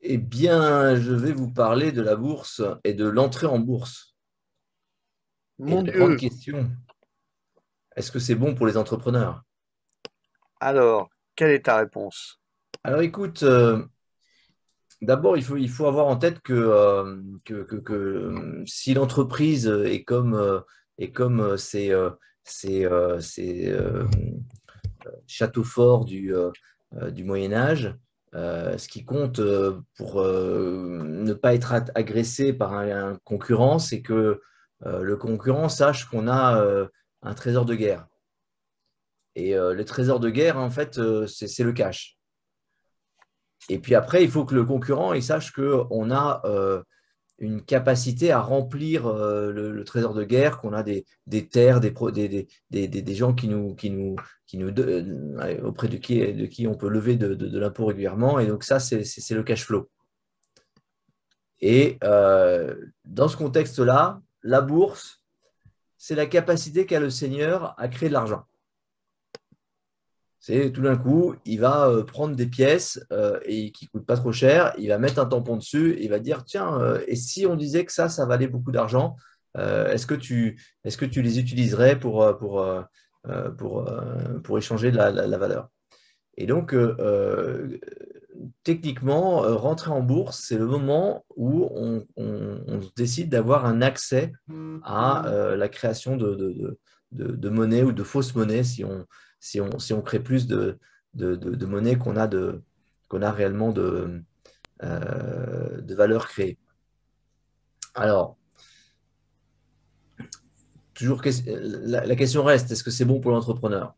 Eh bien, je vais vous parler de la bourse et de l'entrée en bourse. Et Mon la grande Dieu! question, est-ce que c'est bon pour les entrepreneurs? Alors, quelle est ta réponse? Alors écoute, d'abord, il faut avoir en tête que si l'entreprise est comme ces châteaux forts du Moyen Âge, ce qui compte pour ne pas être agressé par un concurrent, c'est que le concurrent sache qu'on a un trésor de guerre. Et le trésor de guerre, en fait, c'est le cash. Et puis après, il faut que le concurrent il sache qu'on a une capacité à remplir le trésor de guerre, qu'on a des terres, des gens auprès de qui on peut lever de l'impôt régulièrement. Et donc ça, c'est le cash flow. Et dans ce contexte-là, la bourse, c'est la capacité qu'a le seigneur à créer de l'argent. C'est tout d'un coup, il va prendre des pièces et qui ne coûtent pas trop cher, il va mettre un tampon dessus, il va dire, tiens, et si on disait que ça valait beaucoup d'argent, est-ce que tu les utiliserais pour échanger la valeur? Et donc, techniquement, rentrer en bourse, c'est le moment où on décide d'avoir un accès à la création de monnaie ou de fausses monnaies si on crée plus de monnaie qu'on a réellement de valeur créée. Alors, toujours, la question reste, est-ce que c'est bon pour l'entrepreneur?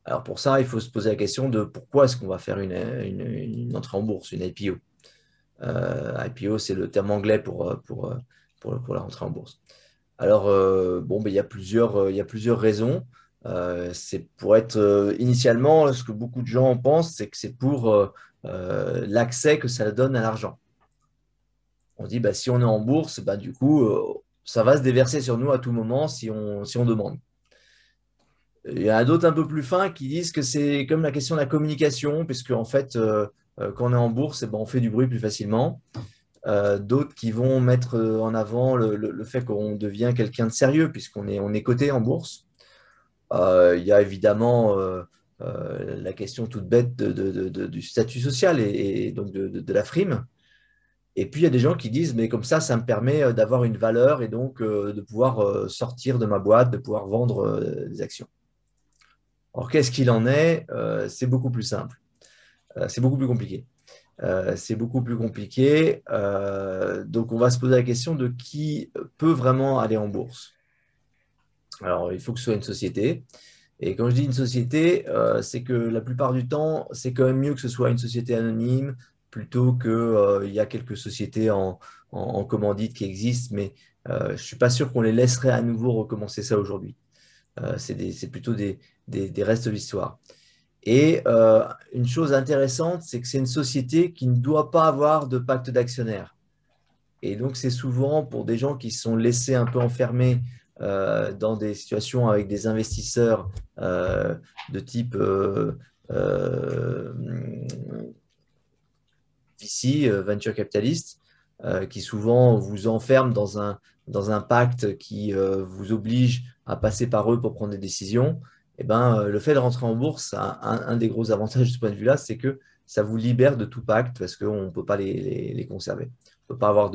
Alors pour ça, il faut se poser la question de pourquoi est-ce qu'on va faire une entrée en bourse, une IPO. IPO, c'est le terme anglais pour la rentrée en bourse. Alors, bon, ben, il y a plusieurs raisons. C'est pour être initialement, ce que beaucoup de gens pensent, c'est que c'est pour l'accès que ça donne à l'argent. On dit, bah, si on est en bourse, bah, du coup, ça va se déverser sur nous à tout moment si on demande. Il y en a d'autres un peu plus fins qui disent que c'est comme la question de la communication, puisque en fait, quand on est en bourse, eh ben, on fait du bruit plus facilement. D'autres qui vont mettre en avant le fait qu'on devient quelqu'un de sérieux, puisqu'on est coté en bourse. Il y a évidemment la question toute bête du statut social et donc de la frime. Et puis, il y a des gens qui disent, mais comme ça me permet d'avoir une valeur et donc de pouvoir sortir de ma boîte, de pouvoir vendre des actions. Alors, qu'est-ce qu'il en est? C'est beaucoup plus simple. C'est beaucoup plus compliqué. C'est beaucoup plus compliqué. Donc, on va se poser la question de qui peut vraiment aller en bourse. Alors, il faut que ce soit une société. Et quand je dis une société, c'est que la plupart du temps, c'est quand même mieux que ce soit une société anonyme plutôt qu'il y a quelques sociétés en commandite qui existent, mais je ne suis pas sûr qu'on les laisserait à nouveau recommencer ça aujourd'hui. C'est plutôt des restes de l'histoire. Et une chose intéressante, c'est que c'est une société qui ne doit pas avoir de pacte d'actionnaires. Et donc, c'est souvent pour des gens qui sont laissés un peu enfermés dans des situations avec des investisseurs de type euh, VC, venture capitalist, qui souvent vous enferment dans un pacte qui vous oblige à passer par eux pour prendre des décisions. Et ben, le fait de rentrer en bourse, un des gros avantages de ce point de vue-là, c'est que ça vous libère de tout pacte parce qu'on ne peut pas les conserver. On peut pas avoir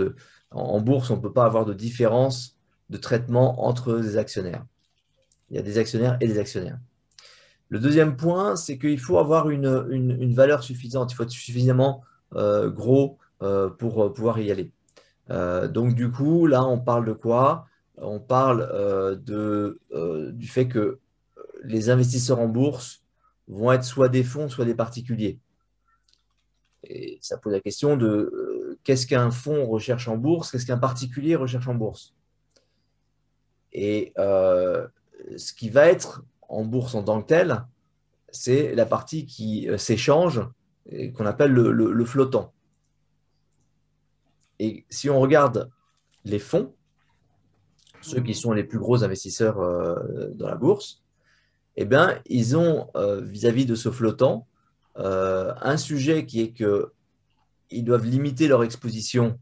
en bourse, on ne peut pas avoir de différence de traitement entre des actionnaires. Il y a des actionnaires et des actionnaires. Le deuxième point, c'est qu'il faut avoir une valeur suffisante. Il faut être suffisamment gros pour pouvoir y aller. Donc, du coup, là, on parle de quoi? On parle du fait que les investisseurs en bourse vont être soit des fonds, soit des particuliers. Et ça pose la question de qu'est-ce qu'un fonds recherche en bourse, qu'est-ce qu'un particulier recherche en bourse. Et ce qui va être en bourse en tant que tel, c'est la partie qui s'échange et qu'on appelle le flottant. Et si on regarde les fonds, ceux qui sont les plus gros investisseurs dans la bourse, eh bien, ils ont vis-à-vis de ce flottant un sujet qui est que ils doivent limiter leur exposition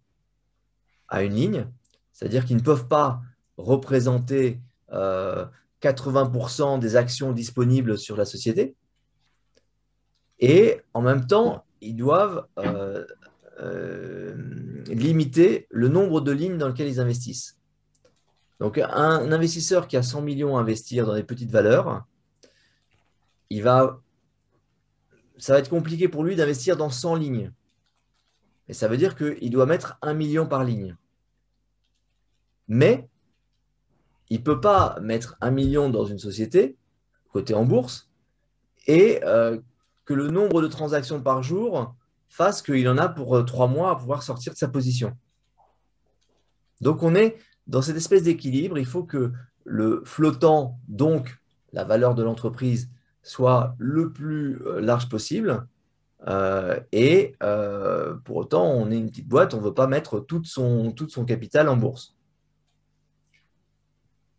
à une ligne, c'est-à-dire qu'ils ne peuvent pas représenter 80% des actions disponibles sur la société. Et en même temps, ils doivent limiter le nombre de lignes dans lesquelles ils investissent. Donc, un investisseur qui a 100 millions à investir dans des petites valeurs, ça va être compliqué pour lui d'investir dans 100 lignes. Et ça veut dire qu'il doit mettre 1 million par ligne. Mais il ne peut pas mettre 1 million dans une société, cotée en bourse, et que le nombre de transactions par jour fasse qu'il en a pour 3 mois à pouvoir sortir de sa position. Donc, on est dans cette espèce d'équilibre. Il faut que le flottant, donc la valeur de l'entreprise, soit le plus large possible. Pour autant, on est une petite boîte, on ne veut pas mettre tout son capital en bourse.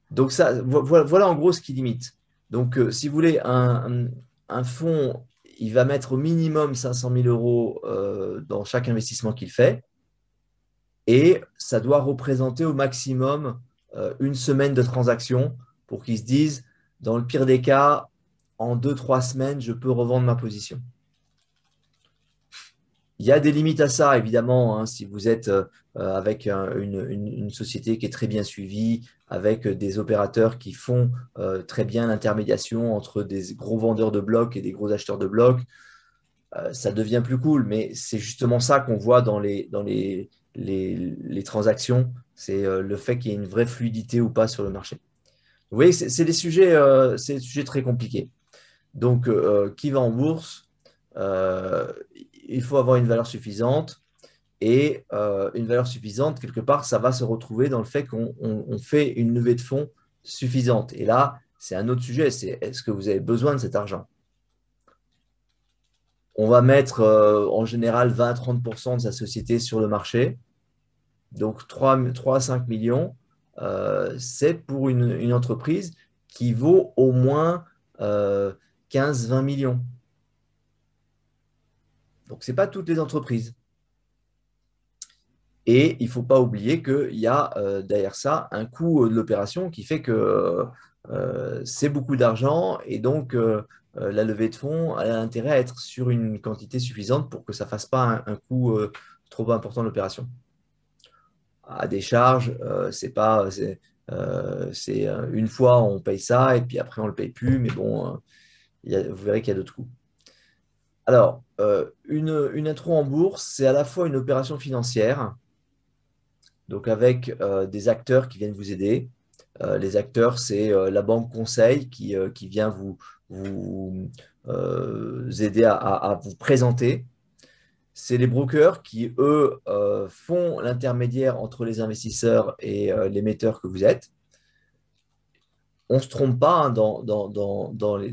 Donc, voilà en gros ce qui limite. Donc, si vous voulez, un fonds, il va mettre au minimum 500 000 euros dans chaque investissement qu'il fait. Et ça doit représenter au maximum une semaine de transaction pour qu'ils se disent, dans le pire des cas, en 2-3 semaines, je peux revendre ma position. Il y a des limites à ça, évidemment, hein, si vous êtes avec une société qui est très bien suivie, avec des opérateurs qui font très bien l'intermédiation entre des gros vendeurs de blocs et des gros acheteurs de blocs, ça devient plus cool. Mais c'est justement ça qu'on voit dans les transactions, c'est le fait qu'il y ait une vraie fluidité ou pas sur le marché. Vous voyez, c'est des sujets très compliqués. Donc, qui va en bourse? Il faut avoir une valeur suffisante. Et une valeur suffisante, quelque part, ça va se retrouver dans le fait qu'on fait une levée de fonds suffisante. Et là, c'est un autre sujet, c'est est-ce que vous avez besoin de cet argent? On va mettre en général 20 à 30% de sa société sur le marché. Donc 3 à 5 millions, c'est pour une entreprise qui vaut au moins 15-20 millions. Donc, ce n'est pas toutes les entreprises. Et il ne faut pas oublier qu'il y a derrière ça un coût de l'opération qui fait que c'est beaucoup d'argent et donc la levée de fonds a intérêt à être sur une quantité suffisante pour que ça ne fasse pas un coût trop important de l'opération. À des charges, c'est une fois on paye ça et puis après on ne le paye plus, mais bon, vous verrez qu'il y a d'autres coûts. Alors, une intro en bourse, c'est à la fois une opération financière, donc avec des acteurs qui viennent vous aider. Les acteurs, c'est la banque conseil qui vient vous aider à vous présenter. C'est les brokers qui, eux, font l'intermédiaire entre les investisseurs et l'émetteur que vous êtes. On ne se trompe pas, hein, dans les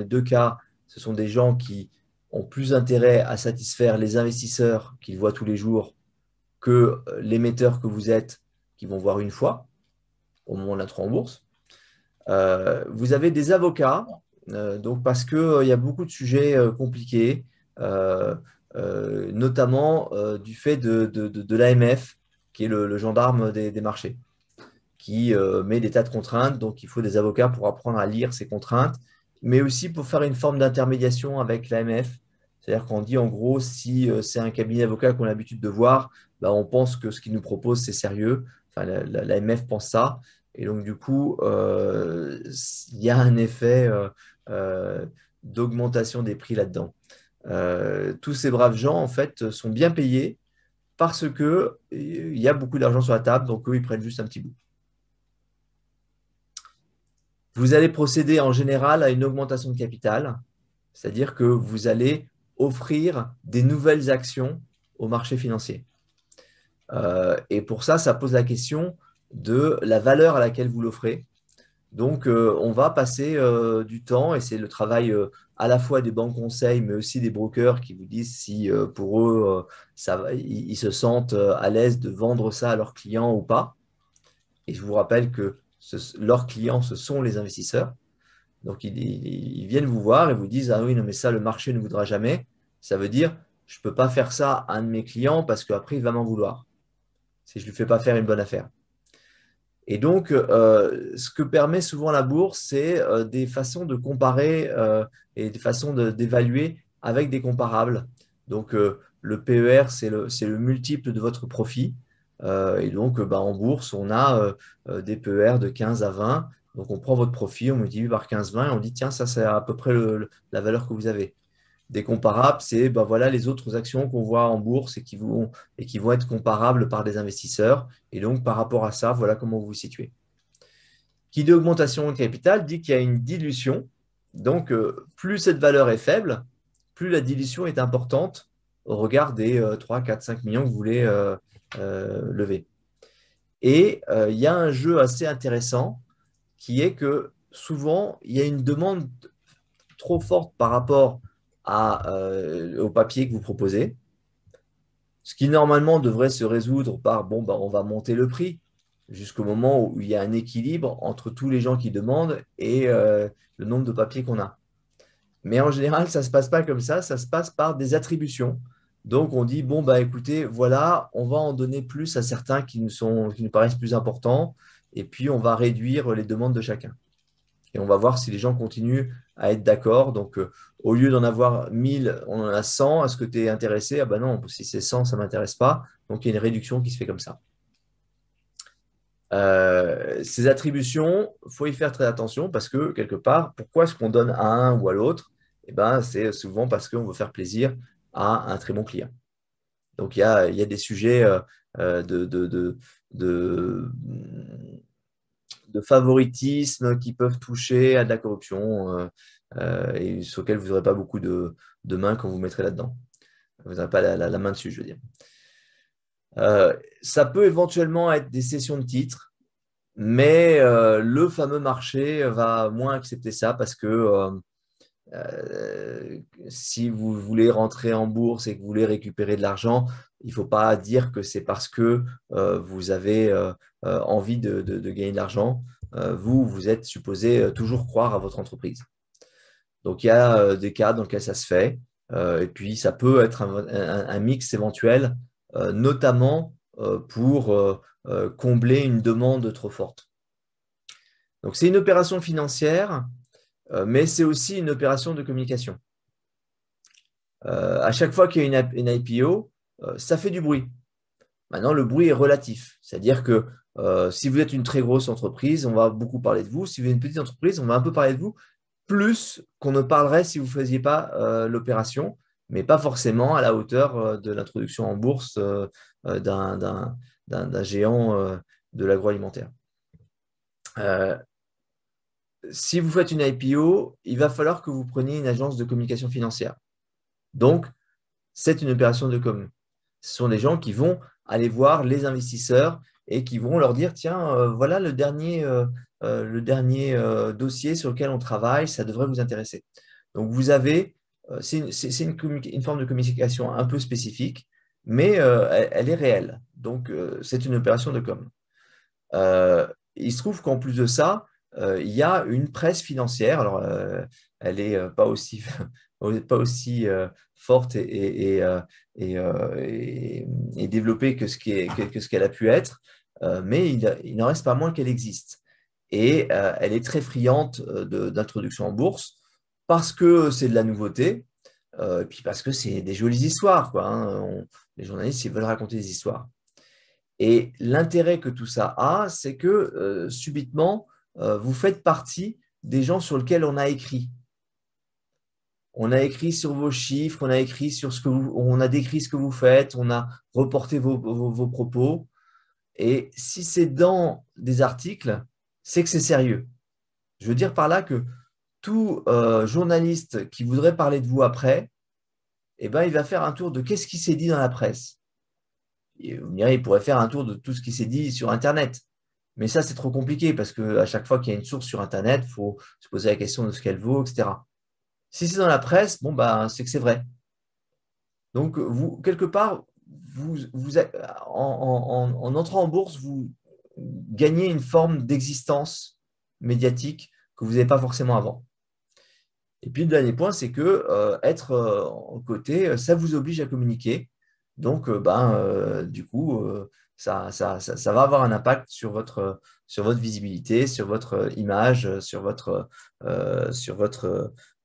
deux cas, ce sont des gens qui ont plus intérêt à satisfaire les investisseurs qu'ils voient tous les jours que l'émetteur que vous êtes, qui vont voir une fois au moment de l'entrée en bourse. Vous avez des avocats, donc parce qu'il y a beaucoup de sujets compliqués, notamment du fait de l'AMF, qui est le gendarme des marchés, qui met des tas de contraintes. Donc, il faut des avocats pour apprendre à lire ces contraintes, mais aussi pour faire une forme d'intermédiation avec l'AMF. C'est-à-dire qu'on dit, en gros, si c'est un cabinet d'avocats qu'on a l'habitude de voir, bah, on pense que ce qu'il nous propose, c'est sérieux. Enfin, l'AMF pense ça. Et donc, du coup, il y a un effet d'augmentation des prix là-dedans. Tous ces braves gens, en fait, sont bien payés parce qu'il y a beaucoup d'argent sur la table, donc eux, ils prennent juste un petit bout. Vous allez procéder en général à une augmentation de capital, c'est-à-dire que vous allez offrir des nouvelles actions au marché financier. Et pour ça, ça pose la question de la valeur à laquelle vous l'offrez. Donc, on va passer du temps, et c'est le travail à la fois des banques conseils, mais aussi des brokers qui vous disent si pour eux, ils se sentent à l'aise de vendre ça à leurs clients ou pas. Et je vous rappelle que leurs clients, ce sont les investisseurs. Donc, ils viennent vous voir et vous disent, ah oui, non, mais ça, le marché ne voudra jamais. Ça veut dire, je ne peux pas faire ça à un de mes clients parce qu'après, il va m'en vouloir si je ne lui fais pas faire une bonne affaire. Et donc, ce que permet souvent la bourse, c'est des façons de comparer et des façons d'évaluer avec des comparables. Donc, le PER, c'est le multiple de votre profit. Et donc, bah, en bourse, on a des PER de 15 à 20. Donc, on prend votre profit, on multiplie par 15-20 et on dit, tiens, ça, c'est à peu près la valeur que vous avez. Des comparables, c'est ben voilà, les autres actions qu'on voit en bourse et qui vont être comparables par des investisseurs. Et donc, par rapport à ça, voilà comment vous vous situez. Qui dit augmentation de capital dit qu'il y a une dilution. Donc, plus cette valeur est faible, plus la dilution est importante au regard des 3, 4, 5 millions que vous voulez lever. Et il y a un jeu assez intéressant qui est que souvent, il y a une demande trop forte par rapport au papier que vous proposez, ce qui normalement devrait se résoudre par, bon, bah, on va monter le prix jusqu'au moment où il y a un équilibre entre tous les gens qui demandent et le nombre de papiers qu'on a. Mais en général, ça ne se passe pas comme ça se passe par des attributions. Donc, on dit, bon, bah, écoutez, voilà, on va en donner plus à certains qui nous paraissent plus importants, et puis on va réduire les demandes de chacun. Et on va voir si les gens continuent à être d'accord. Donc, au lieu d'en avoir 1000, on en a 100. Est-ce que tu es intéressé? Ah ben non, si c'est 100, ça ne m'intéresse pas. Donc, il y a une réduction qui se fait comme ça. Ces attributions, il faut y faire très attention parce que, quelque part, pourquoi est-ce qu'on donne à un ou à l'autre? Eh ben, c'est souvent parce qu'on veut faire plaisir à un très bon client. Donc, il y a des sujets de, de favoritisme qui peuvent toucher à de la corruption et sur lequel vous n'aurez pas beaucoup de mains quand vous mettrez là-dedans. Vous n'aurez pas la main dessus, je veux dire. Ça peut éventuellement être des cessions de titres, mais le fameux marché va moins accepter ça parce que si vous voulez rentrer en bourse et que vous voulez récupérer de l'argent, il ne faut pas dire que c'est parce que vous avez envie de gagner de l'argent. Vous êtes supposé toujours croire à votre entreprise. Donc, il y a des cas dans lesquels ça se fait. Et puis, ça peut être un mix éventuel, notamment pour combler une demande trop forte. Donc, c'est une opération financière, mais c'est aussi une opération de communication. À chaque fois qu'il y a une IPO, ça fait du bruit. Maintenant, le bruit est relatif. C'est-à-dire que si vous êtes une très grosse entreprise, on va beaucoup parler de vous. Si vous êtes une petite entreprise, on va un peu parler de vous, plus qu'on ne parlerait si vous ne faisiez pas l'opération, mais pas forcément à la hauteur de l'introduction en bourse d'un géant de l'agroalimentaire. Si vous faites une IPO, il va falloir que vous preniez une agence de communication financière. Donc, c'est une opération de com. Ce sont des gens qui vont aller voir les investisseurs et qui vont leur dire, tiens, voilà le dernier dossier sur lequel on travaille, ça devrait vous intéresser. Donc, vous avez, c'est une forme de communication un peu spécifique, mais elle est réelle. Donc, c'est une opération de com. Il se trouve qu'en plus de ça, il y a une presse financière. Alors, elle n'est pas aussi, pas aussi forte et développée que ce qu'elle a pu être, mais il n'en reste pas moins qu'elle existe. Et elle est très friande d'introduction en bourse parce que c'est de la nouveauté, et puis parce que c'est des jolies histoires, quoi, hein. Les journalistes, ils veulent raconter des histoires. Et l'intérêt que tout ça a, c'est que subitement, vous faites partie des gens sur lesquels on a écrit. On a écrit sur vos chiffres, on a écrit sur on a décrit ce que vous faites, on a reporté vos propos. Et si c'est dans des articles, c'est que c'est sérieux. Je veux dire par là que tout journaliste qui voudrait parler de vous après, eh ben, il va faire un tour de qu'est-ce qui s'est dit dans la presse. Et vous me direz, il pourrait faire un tour de tout ce qui s'est dit sur Internet. Mais ça, c'est trop compliqué parce qu'à chaque fois qu'il y a une source sur Internet, il faut se poser la question de ce qu'elle vaut, etc. Si c'est dans la presse, bon, bah, c'est que c'est vrai. Donc, vous, quelque part, en entrant en bourse, vous gagnez une forme d'existence médiatique que vous n'avez pas forcément avant. Et puis le dernier point, c'est que être en côté, ça vous oblige à communiquer. Donc, du coup, ça va avoir un impact sur votre visibilité, sur votre image, euh,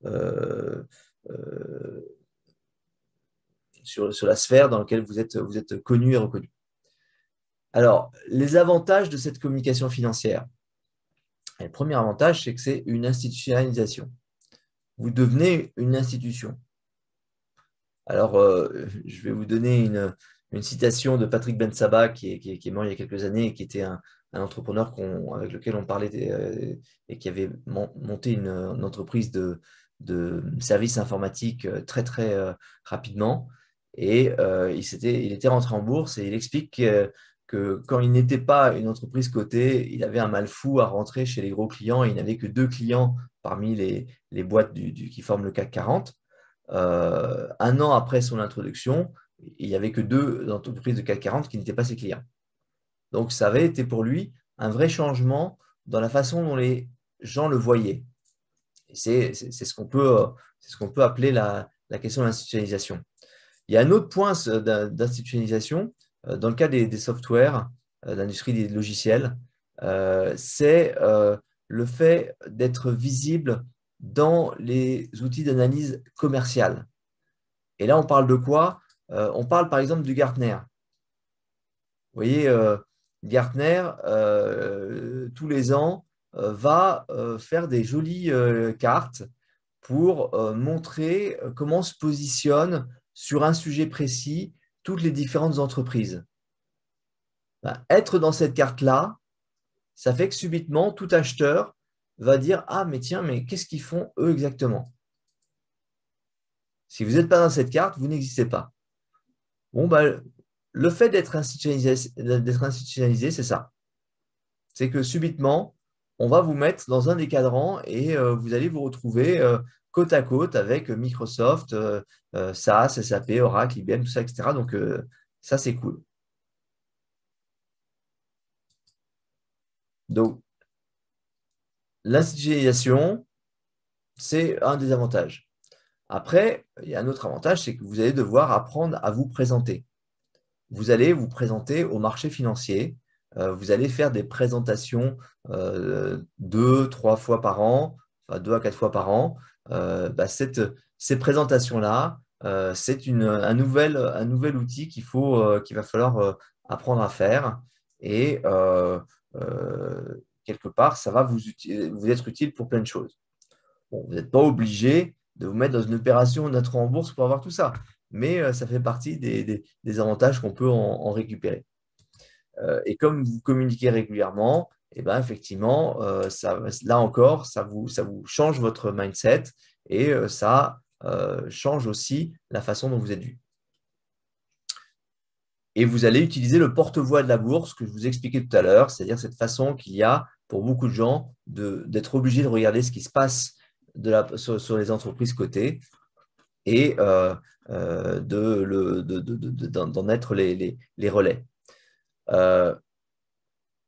euh, sur la sphère dans laquelle vous êtes connu et reconnu. Alors, les avantages de cette communication financière. Et le premier avantage, c'est que c'est une institutionnalisation. Vous devenez une institution. Alors, je vais vous donner une citation de Patrick Bensaba, qui est mort il y a quelques années et qui était un entrepreneur avec lequel on parlait et qui avait monté une entreprise de services informatiques très, très rapidement. Et il était rentré en bourse et il explique que quand il n'était pas une entreprise cotée, il avait un mal fou à rentrer chez les gros clients. Il n'avait que 2 clients parmi les boîtes qui forment le CAC 40. Un an après son introduction, il n'y avait que 2 entreprises de CAC 40 qui n'étaient pas ses clients. Donc, ça avait été pour lui un vrai changement dans la façon dont les gens le voyaient. C'est ce qu'on peut appeler la question de l'institutionnalisation. Il y a un autre point d'institutionnalisation dans le cas des softwares, l'industrie des logiciels, c'est le fait d'être visible dans les outils d'analyse commerciale. Et là, on parle de quoi? On parle par exemple du Gartner. Vous voyez, Gartner, tous les ans, va faire des jolies cartes pour montrer comment se positionnent sur un sujet précis toutes les différentes entreprises. Ben, être dans cette carte-là, ça fait que subitement, tout acheteur va dire: ah, mais tiens, mais qu'est-ce qu'ils font eux exactement? Si vous n'êtes pas dans cette carte, vous n'existez pas. Bon, ben, le fait d'être institutionnalisé, c'est ça. C'est que subitement, on va vous mettre dans un des cadrans et vous allez vous retrouver côte à côte avec Microsoft, SAS, SAP, Oracle, IBM, tout ça, etc. Donc, ça, c'est cool. Donc, l'institutionnalisation, c'est un des avantages. Après, il y a un autre avantage, c'est que vous allez devoir apprendre à vous présenter. Vous allez vous présenter au marché financier. Vous allez faire des présentations 2, 3 fois par an, enfin 2 à 4 fois par an. Ces présentations-là, c'est un nouvel outil qu'il va falloir apprendre à faire. Et quelque part, ça va vous être utile pour plein de choses. Bon, vous n'êtes pas obligé de vous mettre dans une opération d'être en bourse pour avoir tout ça, mais ça fait partie des avantages qu'on peut en récupérer. Et comme vous communiquez régulièrement, et ben effectivement, là encore, ça vous change votre mindset et ça change aussi la façon dont vous êtes vu. Et vous allez utiliser le porte-voix de la bourse que je vous expliquais tout à l'heure, c'est-à-dire cette façon qu'il y a pour beaucoup de gens d'être obligés de regarder ce qui se passe sur les entreprises cotées et d'en être les relais.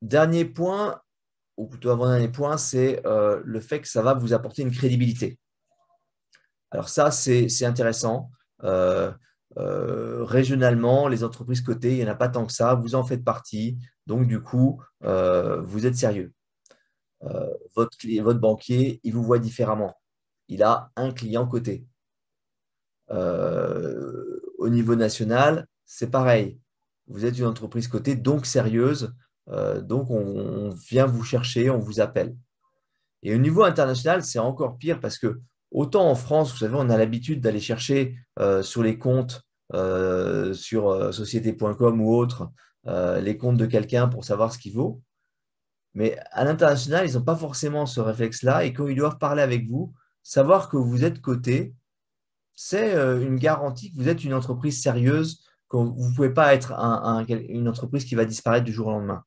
Dernier point, ou plutôt avant-dernier point, c'est le fait que ça va vous apporter une crédibilité. Alors ça, c'est intéressant. Régionalement, les entreprises cotées, il n'y en a pas tant que ça. Vous en faites partie. Donc, du coup, vous êtes sérieux. Votre banquier, il vous voit différemment. Il a un client coté. Au niveau national, c'est pareil. Vous êtes une entreprise cotée, donc sérieuse. Donc, on vient vous chercher, on vous appelle. Et au niveau international, c'est encore pire parce que autant en France, vous savez, on a l'habitude d'aller chercher sur les comptes, sur société.com ou autres, les comptes de quelqu'un pour savoir ce qu'il vaut. Mais à l'international, ils n'ont pas forcément ce réflexe-là. Et quand ils doivent parler avec vous, savoir que vous êtes coté, c'est une garantie que vous êtes une entreprise sérieuse, que vous ne pouvez pas être une entreprise qui va disparaître du jour au lendemain.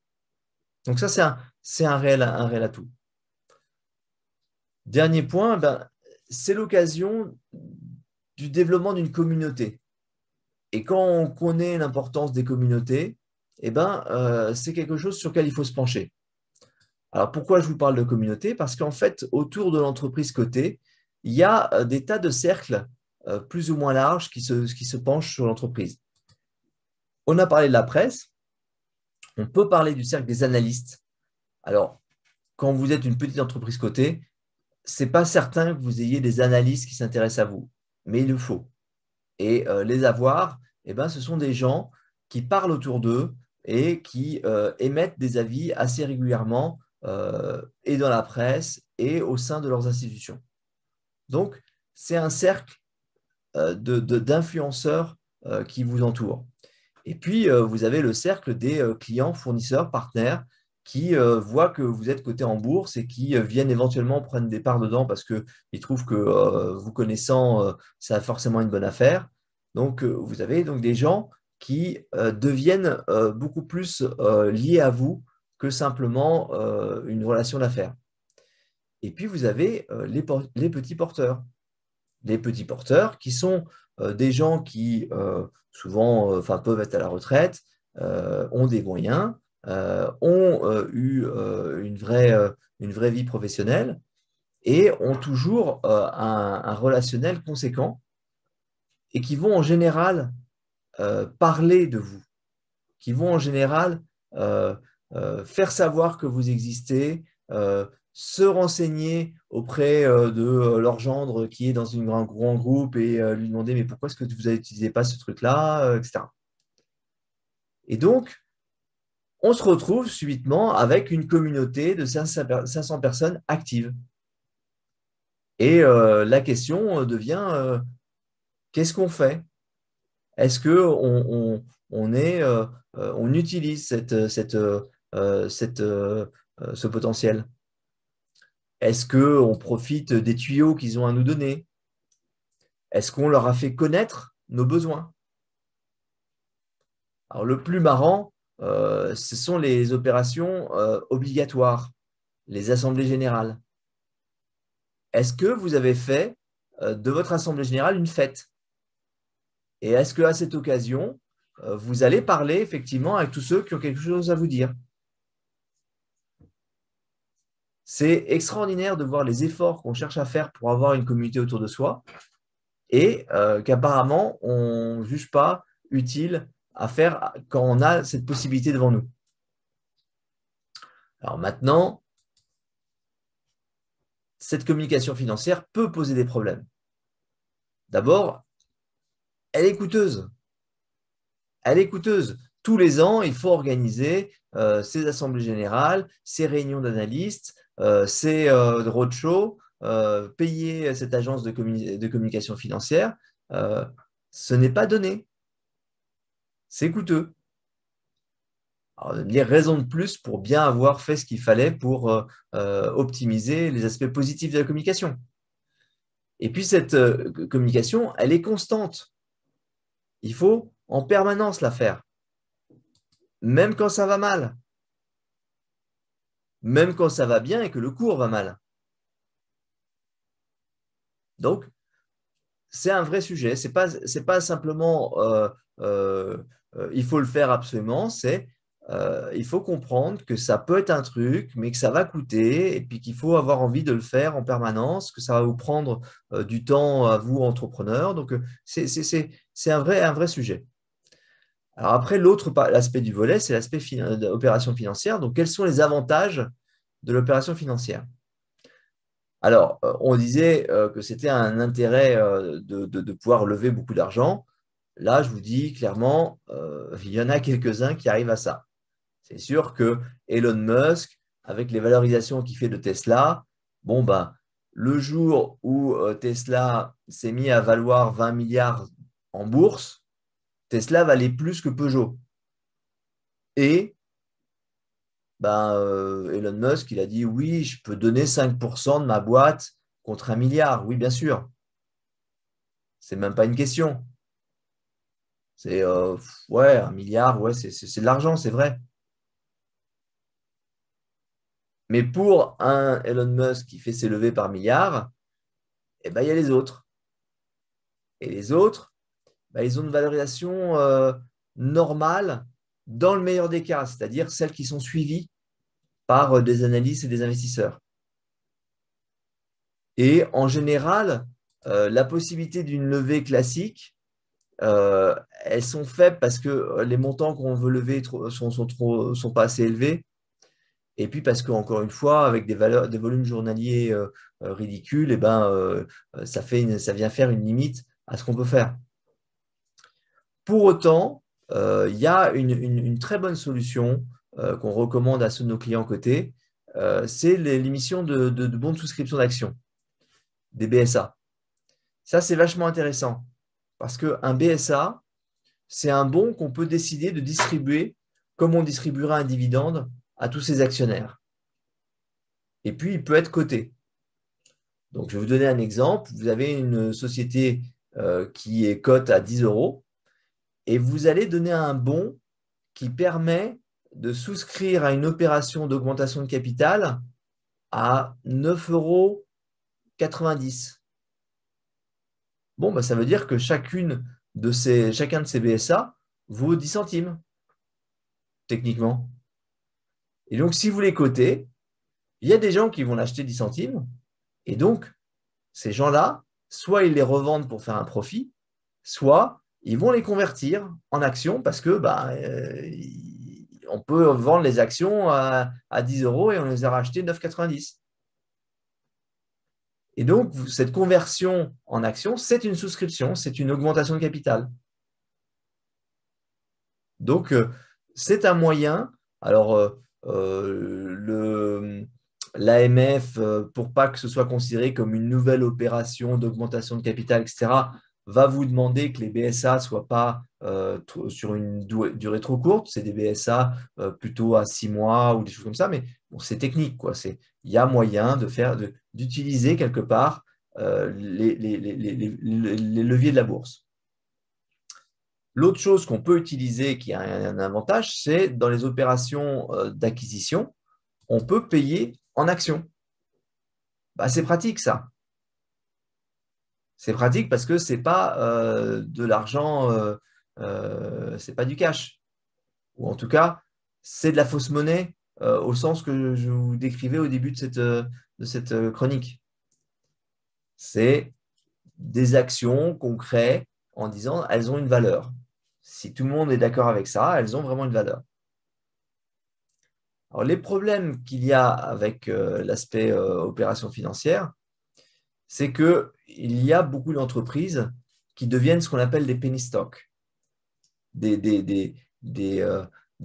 Donc ça, c'est un réel atout. Dernier point, c'est l'occasion du développement d'une communauté. Et quand on connaît l'importance des communautés, c'est quelque chose sur lequel il faut se pencher. Alors pourquoi je vous parle de communauté? Parce qu'en fait, autour de l'entreprise cotée, il y a des tas de cercles plus ou moins larges qui se penchent sur l'entreprise. On a parlé de la presse, on peut parler du cercle des analystes. Alors, quand vous êtes une petite entreprise cotée, ce n'est pas certain que vous ayez des analystes qui s'intéressent à vous, mais il le faut. Et les avoir, eh ben, ce sont des gens qui parlent autour d'eux et qui émettent des avis assez régulièrement et dans la presse et au sein de leurs institutions. Donc, c'est un cercle d'influenceurs qui vous entourent. Et puis, vous avez le cercle des clients, fournisseurs, partenaires qui voient que vous êtes coté en bourse et qui viennent éventuellement prendre des parts dedans parce qu'ils trouvent que vous connaissant, ça a forcément une bonne affaire. Donc, vous avez donc des gens qui deviennent beaucoup plus liés à vous que simplement une relation d'affaires. Et puis, vous avez les petits porteurs. Les petits porteurs qui sont des gens qui souvent peuvent être à la retraite, ont des moyens, ont eu une vraie vie professionnelle et ont toujours un relationnel conséquent et qui vont en général parler de vous, qui vont en général euh, faire savoir que vous existez, se renseigner auprès de leur gendre qui est dans un grand groupe et lui demander mais pourquoi est-ce que vous n'utilisez pas ce truc-là, etc. Et donc, on se retrouve subitement avec une communauté de 500 personnes actives. Et la question devient, qu'est-ce qu'on fait? Est-ce qu'on utilise ce potentiel? Est-ce qu'on profite des tuyaux qu'ils ont à nous donner? Est-ce qu'on leur a fait connaître nos besoins? Alors, le plus marrant, ce sont les opérations obligatoires, les assemblées générales. Est-ce que vous avez fait de votre assemblée générale une fête? Et est-ce qu'à cette occasion, vous allez parler effectivement avec tous ceux qui ont quelque chose à vous dire? C'est extraordinaire de voir les efforts qu'on cherche à faire pour avoir une communauté autour de soi et qu'apparemment, on ne juge pas utile à faire quand on a cette possibilité devant nous. Alors maintenant, cette communication financière peut poser des problèmes. D'abord, elle est coûteuse. Elle est coûteuse. Tous les ans, il faut organiser ces assemblées générales, ces réunions d'analystes, ces roadshows, payer cette agence de communication financière. Ce n'est pas donné. C'est coûteux. Alors, il y a raison de plus pour bien avoir fait ce qu'il fallait pour optimiser les aspects positifs de la communication. Et puis, cette communication, elle est constante. Il faut en permanence la faire, même quand ça va mal, même quand ça va bien et que le cours va mal. Donc, c'est un vrai sujet. C'est pas simplement il faut le faire absolument, c'est il faut comprendre que ça peut être un truc, mais que ça va coûter, et puis qu'il faut avoir envie de le faire en permanence, que ça va vous prendre du temps à vous, entrepreneurs. Donc, c'est un vrai sujet. Alors après, l'aspect du volet, c'est l'aspect opération financière. Donc, quels sont les avantages de l'opération financière? Alors, on disait que c'était un intérêt de pouvoir lever beaucoup d'argent. Là, je vous dis clairement, il y en a quelques-uns qui arrivent à ça. C'est sûr que Elon Musk, avec les valorisations qu'il fait de Tesla, bon, ben, le jour où Tesla s'est mis à valoir 20 milliards en bourse, Tesla valait plus que Peugeot. Et Elon Musk, il a dit oui, je peux donner 5% de ma boîte contre 1 milliard. Oui, bien sûr. C'est même pas une question. C'est ouais, 1 milliard, ouais, c'est de l'argent, c'est vrai. Mais pour un Elon Musk qui fait ses levées par milliard, eh ben, il y a les autres. Et les autres, ben, ils ont une valorisation normale dans le meilleur des cas, c'est-à-dire celles qui sont suivies par des analystes et des investisseurs. Et en général, la possibilité d'une levée classique, elles sont faibles parce que les montants qu'on veut lever sont pas assez élevés. Et puis parce qu'encore une fois, avec des volumes journaliers ridicules, ça vient faire une limite à ce qu'on peut faire. Pour autant, il y a une très bonne solution qu'on recommande à ceux de nos clients cotés, c'est l'émission de bons de souscription d'actions, des BSA. Ça, c'est vachement intéressant parce qu'un BSA, c'est un bon qu'on peut décider de distribuer comme on distribuera un dividende à tous ses actionnaires. Et puis, il peut être coté. Donc, je vais vous donner un exemple. Vous avez une société qui est cote à 10 euros et vous allez donner un bon qui permet de souscrire à une opération d'augmentation de capital à 9,90 €. Bon, bah, ça veut dire que chacun de ces BSA vaut 10 centimes, techniquement. Et donc, si vous les cotez, il y a des gens qui vont l'acheter 10 centimes. Et donc, ces gens-là, soit ils les revendent pour faire un profit, soit ils vont les convertir en actions parce que on peut vendre les actions à 10 € et on les a rachetées 9,90 €. Et donc, cette conversion en actions, c'est une souscription, c'est une augmentation de capital. Donc, c'est un moyen. Alors, l'AMF, pour pas que ce soit considéré comme une nouvelle opération d'augmentation de capital, etc., va vous demander que les BSA ne soient pas sur une durée trop courte. C'est des BSA plutôt à 6 mois ou des choses comme ça. Mais bon, c'est technique, quoi. Il y a moyen d'utiliser quelque part les leviers de la bourse. L'autre chose qu'on peut utiliser qui a un avantage, c'est dans les opérations d'acquisition, on peut payer en actions. Bah, c'est pratique ça. C'est pratique parce que ce n'est pas de l'argent, ce n'est pas du cash. Ou en tout cas, c'est de la fausse monnaie au sens que je vous décrivais au début de cette chronique. C'est des actions qu'on crée en disant elles ont une valeur. Si tout le monde est d'accord avec ça, elles ont vraiment une valeur. Alors, les problèmes qu'il y a avec l'aspect opération financière, c'est qu'il y a beaucoup d'entreprises qui deviennent ce qu'on appelle des penny stocks, des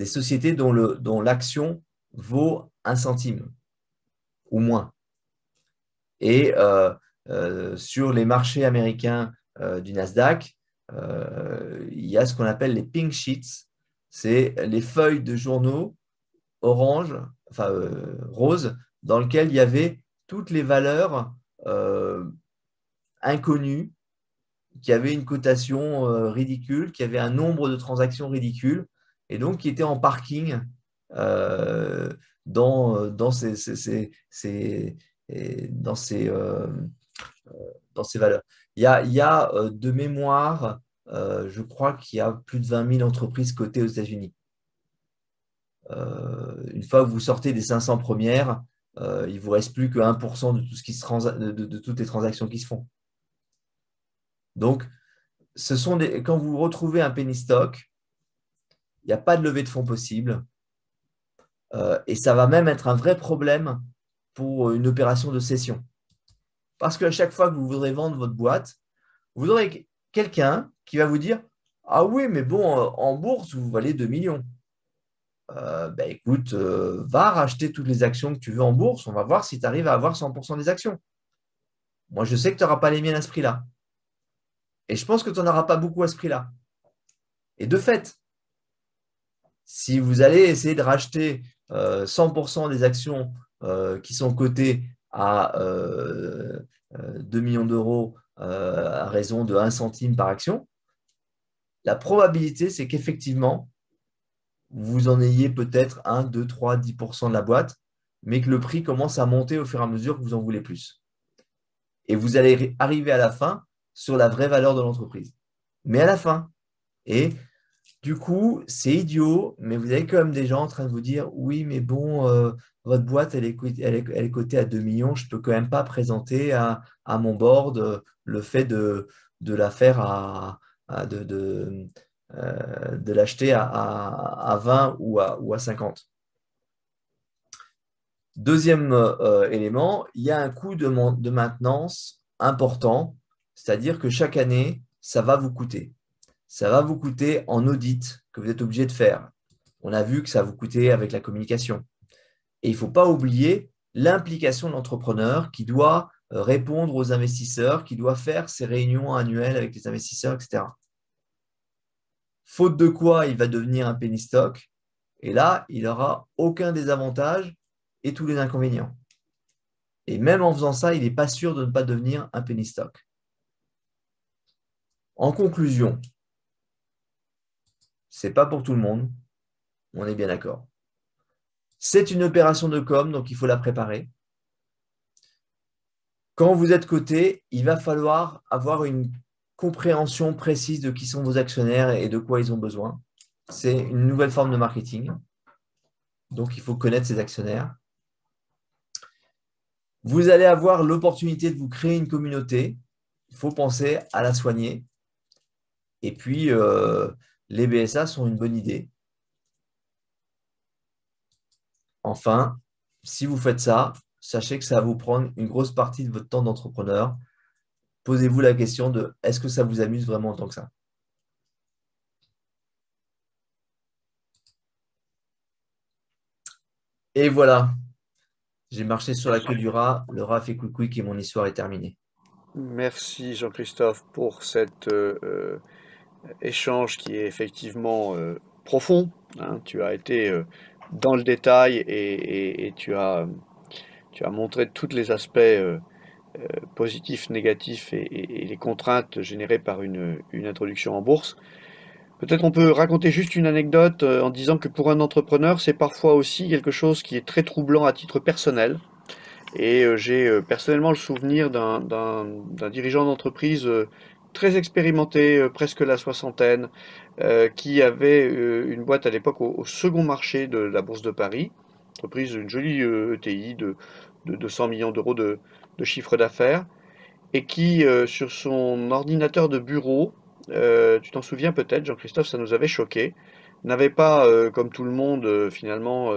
sociétés dont l'action vaut 1 centime ou moins. Et sur les marchés américains du Nasdaq, il y a ce qu'on appelle les pink sheets, c'est les feuilles de journaux orange, enfin rose, dans lequel il y avait toutes les valeurs inconnues, qui avaient une cotation ridicule, qui avaient un nombre de transactions ridicule, et donc qui étaient en parking dans ces valeurs. Il y a de mémoire, je crois qu'il y a plus de 20 000 entreprises cotées aux États-Unis. Une fois que vous sortez des 500 premières, il ne vous reste plus que 1% de toutes les transactions qui se font. Donc, quand vous retrouvez un penny stock, il n'y a pas de levée de fonds possible. Et ça va même être un vrai problème pour une opération de cession. Parce qu'à chaque fois que vous voudrez vendre votre boîte, vous aurez quelqu'un qui va vous dire « Ah oui, mais bon, en bourse, vous valez 2 millions. » Écoute, va racheter toutes les actions que tu veux en bourse, on va voir si tu arrives à avoir 100% des actions. Moi, je sais que tu n'auras pas les miennes à ce prix-là. Et je pense que tu n'en auras pas beaucoup à ce prix-là. Et de fait, si vous allez essayer de racheter 100% des actions qui sont cotées à 2 millions d'euros à raison de 1 centime par action, la probabilité, c'est qu'effectivement, vous en ayez peut-être 1, 2, 3, 10% de la boîte, mais que le prix commence à monter au fur et à mesure que vous en voulez plus. Et vous allez arriver à la fin sur la vraie valeur de l'entreprise. Mais à la fin. Et Du coup, c'est idiot, mais vous avez quand même des gens en train de vous dire, oui, mais bon, votre boîte, elle est cotée à 2 millions, je ne peux quand même pas présenter à mon board le fait de la faire de l'acheter à 20 ou à 50. Deuxième élément, il y a un coût de maintenance important, c'est-à-dire que chaque année, ça va vous coûter. Ça va vous coûter en audit que vous êtes obligé de faire. On a vu que ça vous coûtait avec la communication. Et il ne faut pas oublier l'implication de l'entrepreneur qui doit répondre aux investisseurs, qui doit faire ses réunions annuelles avec les investisseurs, etc. Faute de quoi, il va devenir un penny stock. Et là, il n'aura aucun des avantages et tous les inconvénients. Et même en faisant ça, il n'est pas sûr de ne pas devenir un penny stock. En conclusion, ce n'est pas pour tout le monde, on est bien d'accord. C'est une opération de com, donc il faut la préparer. Quand vous êtes coté, il va falloir avoir une compréhension précise de qui sont vos actionnaires et de quoi ils ont besoin. C'est une nouvelle forme de marketing. Donc, il faut connaître ses actionnaires. Vous allez avoir l'opportunité de vous créer une communauté. Il faut penser à la soigner. Et puis, les BSA sont une bonne idée. Enfin, si vous faites ça, sachez que ça va vous prendre une grosse partie de votre temps d'entrepreneur. Posez-vous la question de est-ce que ça vous amuse vraiment en tant que ça? Et voilà, j'ai marché sur la queue du rat, le rat fait couic et mon histoire est terminée. Merci Jean-Christophe pour cet échange qui est effectivement profond, hein. Tu as été dans le détail et tu as montré tous les aspects positifs, négatifs et les contraintes générées par une introduction en bourse. Peut-être on peut raconter juste une anecdote en disant que pour un entrepreneur, c'est parfois aussi quelque chose qui est très troublant à titre personnel. Et j'ai personnellement le souvenir d'un dirigeant d'entreprise très expérimenté, presque la soixantaine, qui avait une boîte à l'époque au second marché de la Bourse de Paris, entreprise, une jolie ETI de 200 millions d'euros de chiffre d'affaires, et qui, sur son ordinateur de bureau, tu t'en souviens peut-être, Jean-Christophe, ça nous avait choqué, n'avait pas, comme tout le monde, finalement,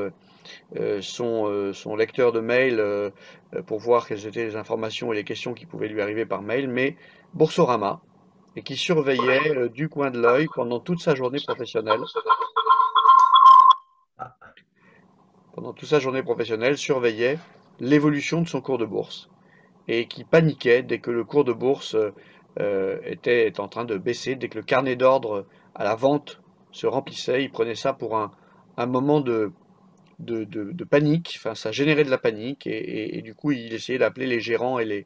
son lecteur de mail pour voir quelles étaient les informations et les questions qui pouvaient lui arriver par mail, mais Boursorama, et qui surveillait du coin de l'œil pendant toute sa journée professionnelle, surveillait l'évolution de son cours de bourse, et qui paniquait dès que le cours de bourse était en train de baisser, dès que le carnet d'ordre à la vente se remplissait, il prenait ça pour un moment de panique, enfin ça générait de la panique et du coup il essayait d'appeler les gérants et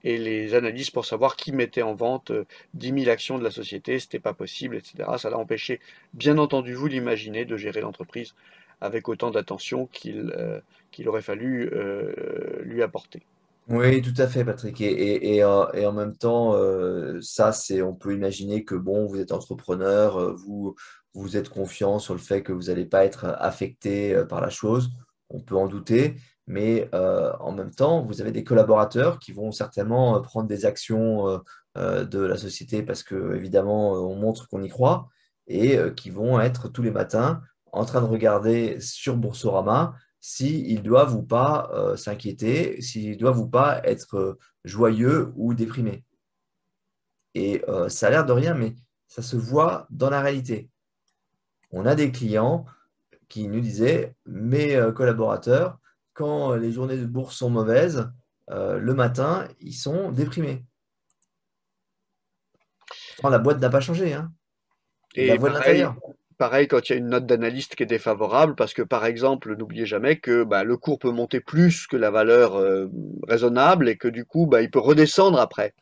les analystes pour savoir qui mettait en vente 10 000 actions de la société, c'était pas possible, etc. Ça l'a empêché, bien entendu, vous l'imaginez, de gérer l'entreprise avec autant d'attention qu'il aurait fallu lui apporter. Oui, tout à fait, Patrick. Et en même temps, on peut imaginer que bon, vous êtes entrepreneur, vous êtes confiant sur le fait que vous n'allez pas être affecté par la chose. On peut en douter, mais en même temps, vous avez des collaborateurs qui vont certainement prendre des actions de la société parce que, évidemment, on montre qu'on y croit et qui vont être tous les matins en train de regarder sur Boursorama s'ils doivent ou pas s'inquiéter, s'ils doivent ou pas être joyeux ou déprimés. Et ça a l'air de rien, mais ça se voit dans la réalité. On a des clients qui nous disaient, mes collaborateurs, quand les journées de bourse sont mauvaises, le matin, ils sont déprimés. Pourtant, la boîte n'a pas changé, hein. Ils la Et voient de l'intérieur. pareil quand il y a une note d'analyste qui est défavorable, parce que par exemple, n'oubliez jamais que bah, le cours peut monter plus que la valeur raisonnable et que du coup, bah, il peut redescendre après.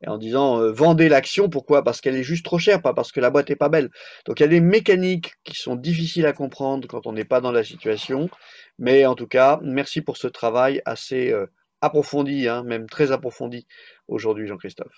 Et en disant vendez l'action, pourquoi? Parce qu'elle est juste trop chère, pas parce que la boîte est pas belle. Donc il y a des mécaniques qui sont difficiles à comprendre quand on n'est pas dans la situation. Mais en tout cas, merci pour ce travail assez approfondi, hein, même très approfondi aujourd'hui, Jean-Christophe.